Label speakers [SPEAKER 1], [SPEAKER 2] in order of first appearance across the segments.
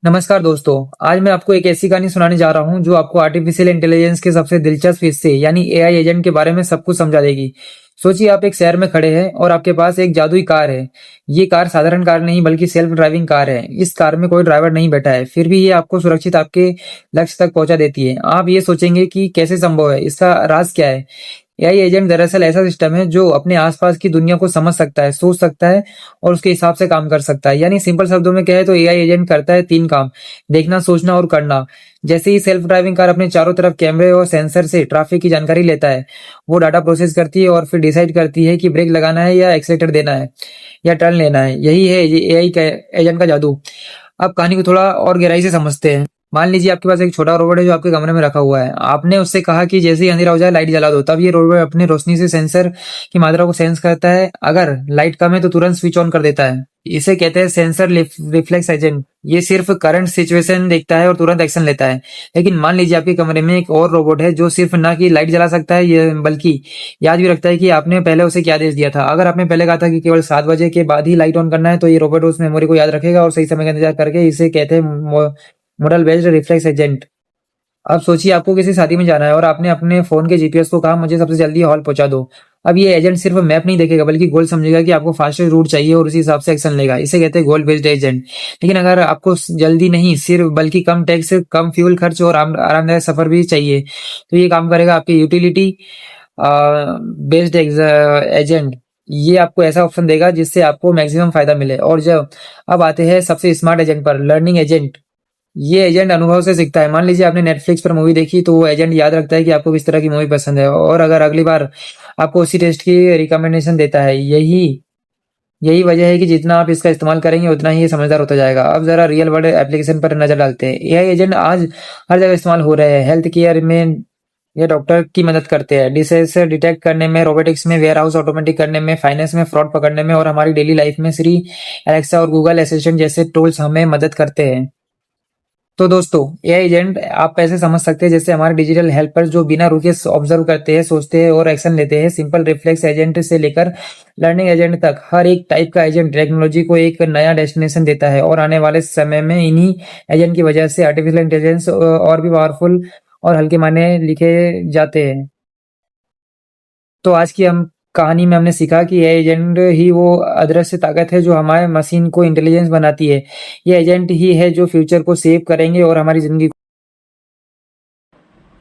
[SPEAKER 1] नमस्कार दोस्तों। आज मैं आपको एक ऐसी कहानी सुनाने जा रहा हूँ जो आपको आर्टिफिशियल इंटेलिजेंस के सबसे दिलचस्प हिस्से यानी एआई एजेंट के बारे में सब कुछ समझा देगी। सोचिए आप एक शहर में खड़े हैं और आपके पास एक जादुई कार है। ये कार साधारण कार नहीं बल्कि सेल्फ ड्राइविंग कार है। इस कार में कोई ड्राइवर नहीं बैठा है, फिर भी ये आपको सुरक्षित आपके लक्ष्य तक पहुंचा देती है। आप ये सोचेंगे कि कैसे संभव है, इसका राज क्या है। एआई एजेंट दरअसल ऐसा सिस्टम है जो अपने आसपास की दुनिया को समझ सकता है, सोच सकता है और उसके हिसाब से काम कर सकता है। यानी सिंपल शब्दों में कहे तो एआई एजेंट करता है 3 काम: देखना, सोचना और करना। जैसे ही सेल्फ ड्राइविंग कार अपने चारों तरफ कैमरे और सेंसर से ट्रैफिक की जानकारी लेता है, वो डाटा प्रोसेस करती है और फिर डिसाइड करती है कि ब्रेक लगाना है या एक्सीलेटर देना है या टर्न लेना है। यही है एआई का एजेंट का जादू। अब कहानी को थोड़ा और गहराई से समझते हैं। मान लीजिए आपके पास एक छोटा रोबोट है जो आपके कमरे में रखा हुआ है। आपने उससे कहा कि जैसे ही अंधेरा हो जाए लाइट जला दो। तब ये रोबोट अपनी रोशनी से सेंसर की मात्रा को सेंस करता है। अगर लाइट कम है तो तुरंत स्विच ऑन कर देता है। इसे कहते हैं सेंसर रिफ्लेक्स एजेंट। ये सिर्फ करंट सिचुएशन देखता है और तुरंत एक्शन लेता है। लेकिन मान लीजिए आपके कमरे में एक और रोबोट है जो सिर्फ ना कि लाइट जला सकता है, ये बल्कि याद भी रखता है कि आपने पहले उसे क्या आदेश दिया था। अगर आपने पहले कहा था कि केवल 7 बजे के बाद ही लाइट ऑन करना है, तो ये रोबोट उस मेमोरी को याद रखेगा और सही समय का इंतजार करके इसे कहते हैं मॉडल बेस्ड रिफ्लेक्स एजेंट। अब सोचिए आपको किसी शादी में जाना है और आपने अपने फोन के जीपीएस को कहा मुझे सबसे जल्दी हॉल पहुंचा दो। अब ये एजेंट सिर्फ मैप नहीं देखेगा बल्कि गोल समझेगा कि आपको फास्टेस्ट रूट चाहिए और उसी हिसाब से एक्शन लेगा। इसे कहते हैं गोल बेस्ड एजेंट। लेकिन अगर आपको जल्दी नहीं, सिर्फ बल्कि कम टैक्स, कम फ्यूल खर्च और आरामदायक सफर भी चाहिए, तो ये काम करेगा आपकी यूटिलिटी बेस्ड एजेंट। ये आपको ऐसा ऑप्शन देगा जिससे आपको मैक्सिमम फायदा मिले। और जब अब आते हैं सबसे स्मार्ट एजेंट पर, लर्निंग एजेंट। ये एजेंट अनुभव से सीखता है। मान लीजिए आपने नेटफ्लिक्स पर मूवी देखी तो वो एजेंट याद रखता है कि आपको किस तरह की मूवी पसंद है और अगर अगली बार आपको उसी टेस्ट की रिकमेंडेशन देता है। यही यही वजह है कि जितना आप इसका इस्तेमाल करेंगे उतना ही ये समझदार होता जाएगा। अब जरा रियल वर्ल्ड एप्लीकेशन पर नजर डालते हैं। एआई एजेंट आज हर जगह इस्तेमाल हो रहे हैं। हेल्थ केयर में ये डॉक्टर की मदद करते हैं, डिसीज डिटेक्ट करने में, रोबोटिक्स में, वेयर हाउस ऑटोमेटिक करने में, फाइनेंस में फ्रॉड पकड़ने में और हमारी डेली लाइफ में श्री एलेक्सा और गूगल असिस्टेंट जैसे टूल्स हमें मदद करते हैं। तो दोस्तों, एआई एजेंट आप ऐसे समझ सकते हैं जैसे हमारे डिजिटल हेल्पर जो बिना रुके ऑब्जर्व करते हैं, सोचते हैं और एक्शन लेते हैं। सिंपल रिफ्लेक्स एजेंट से लेकर लर्निंग एजेंट तक हर एक टाइप का एजेंट टेक्नोलॉजी को एक नया डेस्टिनेशन देता है और आने वाले समय में इन्हीं एजेंट की वजह से आर्टिफिशियल इंटेलिजेंस और भी पावरफुल और हल्के मायने लिखे जाते हैं। तो आज की हम कहानी में हमने सीखा कि ये एजेंट ही वो अदृश्य ताकत है जो हमारे मशीन को इंटेलिजेंस बनाती है। ये एजेंट ही है जो फ्यूचर को सेव करेंगे और हमारी जिंदगी।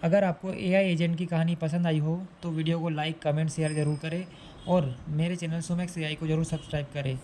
[SPEAKER 1] अगर आपको एआई एजेंट की कहानी पसंद आई हो तो वीडियो को लाइक, कमेंट, शेयर जरूर करें और मेरे चैनल सोमैक्स एआई को जरूर सब्सक्राइब करें।